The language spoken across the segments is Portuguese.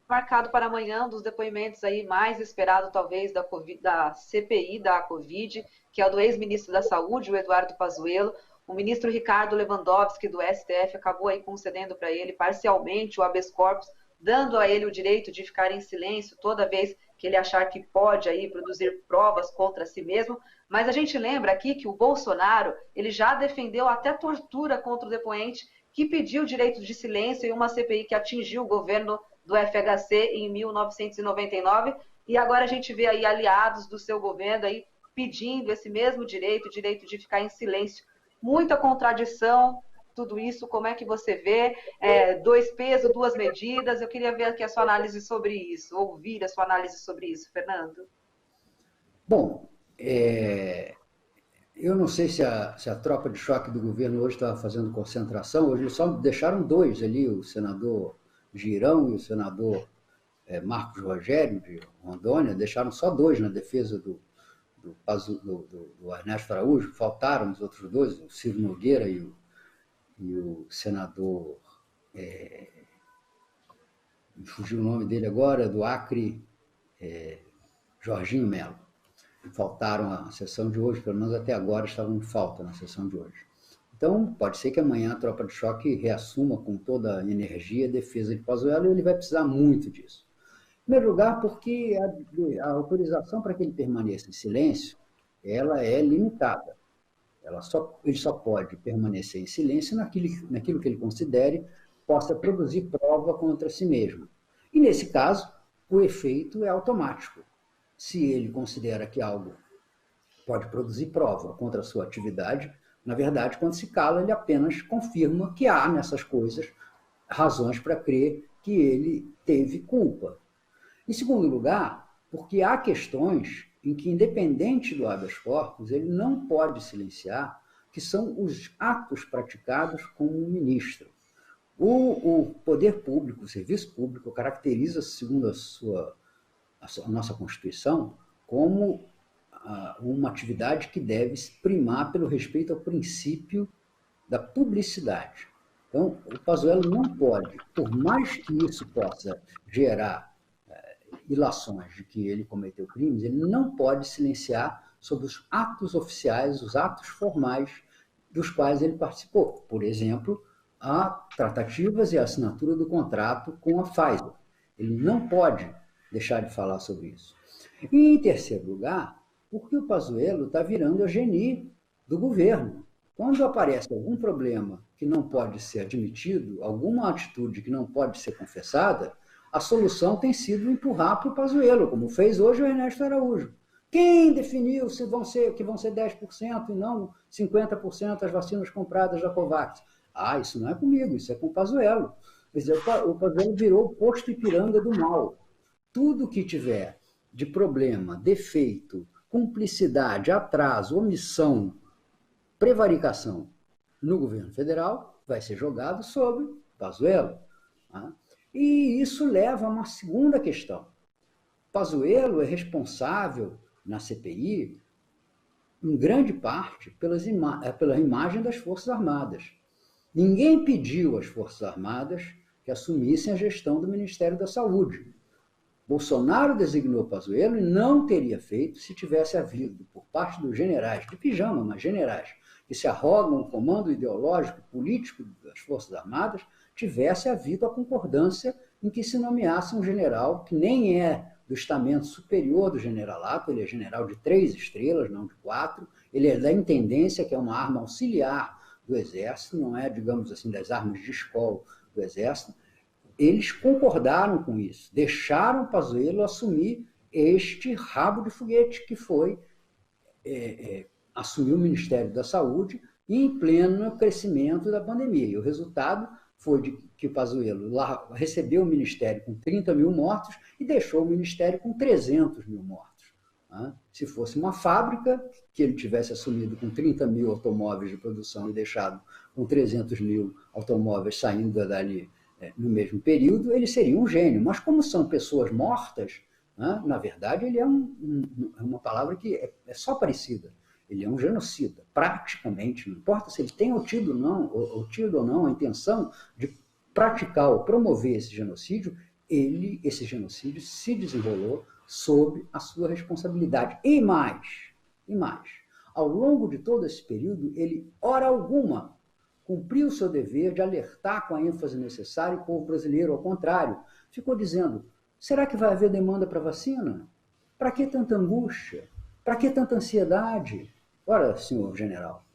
marcado para amanhã um dos depoimentos aí mais esperado, talvez, da CPI da Covid, que é o do ex-ministro da Saúde, o Eduardo Pazuello. O ministro Ricardo Lewandowski, do STF, acabou aí concedendo para ele parcialmente o habeas corpus, dando a ele o direito de ficar em silêncio toda vez que ele achar que pode aí produzir provas contra si mesmo. Mas a gente lembra aqui que o Bolsonaro, ele já defendeu até tortura contra o depoente, que pediu direito de silêncio em uma CPI que atingiu o governo do FHC em 1999, e agora a gente vê aí aliados do seu governo aí pedindo esse mesmo direito, o direito de ficar em silêncio. Muita contradição, tudo isso, como é que você vê? Dois pesos, duas medidas, eu queria ver aqui a sua análise sobre isso, ouvir a sua análise sobre isso, Fernando. Bom, eu não sei se a tropa de choque do governo hoje estava fazendo concentração, hoje eles só deixaram dois ali, o senador Girão e o senador Marcos Rogério, de Rondônia, deixaram só dois na defesa do Ernesto Araújo, faltaram os outros dois, o Ciro Nogueira e o senador, me fugiu o nome dele agora, do Acre, Jorginho Melo. Faltaram a sessão de hoje, pelo menos até agora estavam em falta na sessão de hoje. Então, pode ser que amanhã a tropa de choque reassuma com toda a energia a defesa de Pazuello, e ele vai precisar muito disso. Em primeiro lugar, porque a autorização para que ele permaneça em silêncio, ela é limitada. Ele só pode permanecer em silêncio naquilo que ele considere possa produzir prova contra si mesmo. E, nesse caso, o efeito é automático. Se ele considera que algo pode produzir prova contra a sua atividade, na verdade, quando se cala, ele apenas confirma que há nessas coisas razões para crer que ele teve culpa. Em segundo lugar, porque há questões em que, independente do habeas corpus, ele não pode silenciar, que são os atos praticados como ministro. O poder público, o serviço público, caracteriza, segundo a nossa Constituição, como uma atividade que deve primar pelo respeito ao princípio da publicidade. Então, o Pazuello não pode, por mais que isso possa gerar ilações de que ele cometeu crimes, ele não pode silenciar sobre os atos oficiais, os atos formais dos quais ele participou. Por exemplo, a tratativas e a assinatura do contrato com a Pfizer. Ele não pode deixar de falar sobre isso. E, em terceiro lugar, porque o Pazuello está virando a geni do governo. Quando aparece algum problema que não pode ser admitido, alguma atitude que não pode ser confessada, a solução tem sido empurrar para o Pazuello, como fez hoje o Ernesto Araújo. Quem definiu que vão ser 10% e não 50% as vacinas compradas da Covax? Ah, isso não é comigo, isso é com o Pazuello. Quer dizer, o Pazuello virou o posto Ipiranga do mal. Tudo que tiver de problema, defeito, cumplicidade, atraso, omissão, prevaricação no governo federal vai ser jogado sobre Pazuello. Tá? E isso leva a uma segunda questão. Pazuello é responsável na CPI, em grande parte, pela imagem das Forças Armadas. Ninguém pediu às Forças Armadas que assumissem a gestão do Ministério da Saúde. Bolsonaro designou Pazuello e não teria feito se tivesse havido, por parte dos generais, de pijama, mas generais, que se arrogam o comando ideológico e político das Forças Armadas, tivesse havido a concordância em que se nomeasse um general que nem é do estamento superior do generalato, ele é general de 3 estrelas, não de 4, ele é da intendência, que é uma arma auxiliar do Exército, não é, digamos assim, das armas de escola do Exército. Eles concordaram com isso, deixaram Pazuello assumir este rabo de foguete que foi assumir o Ministério da Saúde em pleno crescimento da pandemia. E o resultado foi de que o Pazuello recebeu o Ministério com 30 mil mortos e deixou o Ministério com 300 mil mortos. Se fosse uma fábrica que ele tivesse assumido com 30 mil automóveis de produção e deixado com 300 mil automóveis saindo dali no mesmo período, ele seria um gênio. Mas como são pessoas mortas, na verdade, ele é uma palavra que é só parecida. Ele é um genocida, praticamente. Não importa se ele tenha tido ou não a intenção de praticar ou promover esse genocídio, esse genocídio se desenrolou sob a sua responsabilidade. E mais, ao longo de todo esse período, ele, hora alguma, cumpriu o seu dever de alertar com a ênfase necessária o povo brasileiro. Ao contrário, ficou dizendo, será que vai haver demanda para vacina? Para que tanta angústia? Para que tanta ansiedade? Ora, senhor general,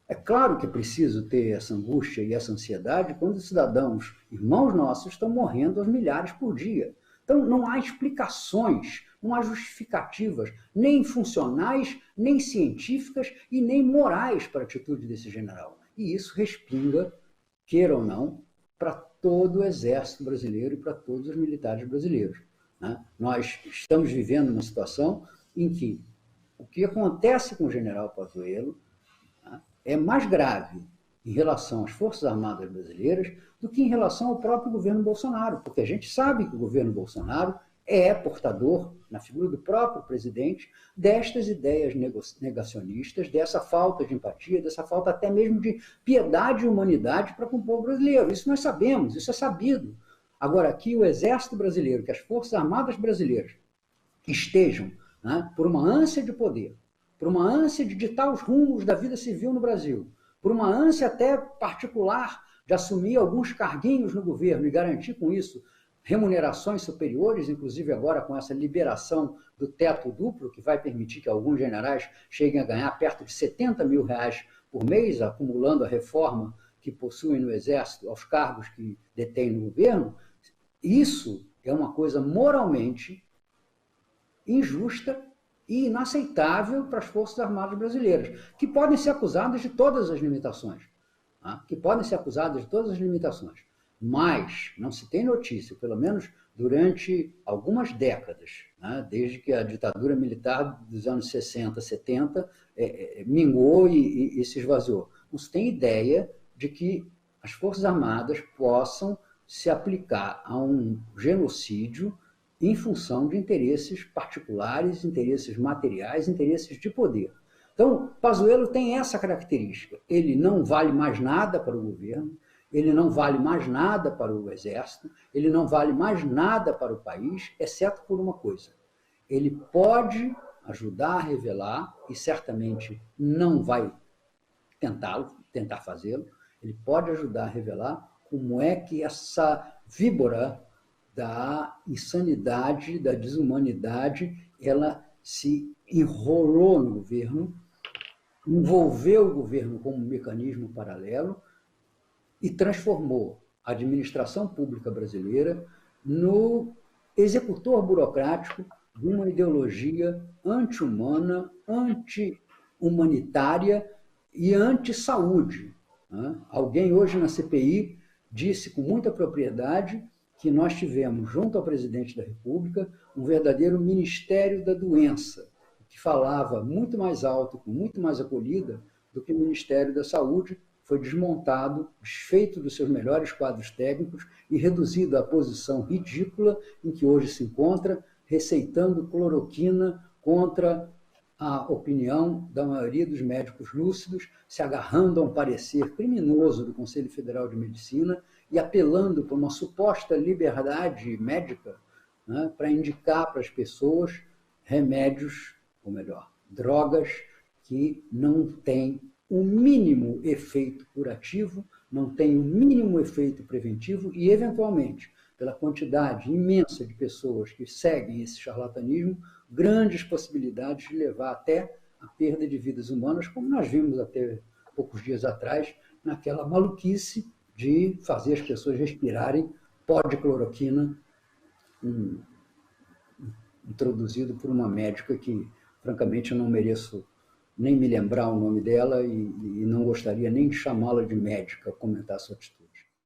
é claro que é preciso ter essa angústia e essa ansiedade quando os cidadãos, irmãos nossos, estão morrendo aos milhares por dia. Então, não há explicações, não há justificativas, nem funcionais, nem científicas e nem morais para a atitude desse general. E isso respinga, queira ou não, para todo o exército brasileiro e para todos os militares brasileiros. Né? Nós estamos vivendo uma situação em que o que acontece com o general Pazuello é mais grave em relação às Forças Armadas brasileiras do que em relação ao próprio governo Bolsonaro, porque a gente sabe que o governo Bolsonaro é portador, na figura do próprio presidente, destas ideias negacionistas, dessa falta de empatia, dessa falta até mesmo de piedade e humanidade para com o povo brasileiro. Isso nós sabemos, isso é sabido. Agora, aqui o Exército Brasileiro, que as Forças Armadas brasileiras estejam, né, por uma ânsia de poder, por uma ânsia de ditar os rumos da vida civil no Brasil, por uma ânsia até particular de assumir alguns carguinhos no governo e garantir com isso remunerações superiores, inclusive agora com essa liberação do teto duplo, que vai permitir que alguns generais cheguem a ganhar perto de R$70 mil por mês, acumulando a reforma que possuem no Exército aos cargos que detêm no governo. Isso é uma coisa moralmente injusta e inaceitável para as Forças Armadas brasileiras, que podem ser acusadas de todas as limitações. Mas não se tem notícia, pelo menos durante algumas décadas, né, desde que a ditadura militar dos anos 60, 70 minguou e se esvaziou. Não se tem ideia de que as Forças Armadas possam se aplicar a um genocídio em função de interesses particulares, interesses materiais, interesses de poder. Então, Pazuello tem essa característica. Ele não vale mais nada para o governo, ele não vale mais nada para o Exército, ele não vale mais nada para o país, exceto por uma coisa. Ele pode ajudar a revelar, e certamente não vai tentar fazê-lo, ele pode ajudar a revelar como é que essa víbora da insanidade, da desumanidade, ela se enrolou no governo, envolveu o governo como um mecanismo paralelo e transformou a administração pública brasileira no executor burocrático de uma ideologia anti-humana, anti-humanitária e anti-saúde. Alguém hoje na CPI disse com muita propriedade que nós tivemos, junto ao presidente da República, um verdadeiro Ministério da Doença, que falava muito mais alto, com muito mais acolhida, do que o Ministério da Saúde. Foi desmontado, desfeito dos seus melhores quadros técnicos e reduzido à posição ridícula em que hoje se encontra, receitando cloroquina contra a opinião da maioria dos médicos lúcidos, se agarrando a um parecer criminoso do Conselho Federal de Medicina e apelando para uma suposta liberdade médica, né, para indicar para as pessoas remédios, ou melhor, drogas que não têm o mínimo efeito curativo, não têm o mínimo efeito preventivo e, eventualmente, pela quantidade imensa de pessoas que seguem esse charlatanismo, grandes possibilidades de levar até a perda de vidas humanas, como nós vimos até poucos dias atrás, naquela maluquice de fazer as pessoas respirarem pó de cloroquina introduzido por uma médica que, francamente, eu não mereço nem me lembrar o nome dela e não gostaria nem de chamá-la de médica, comentar a sua atitude.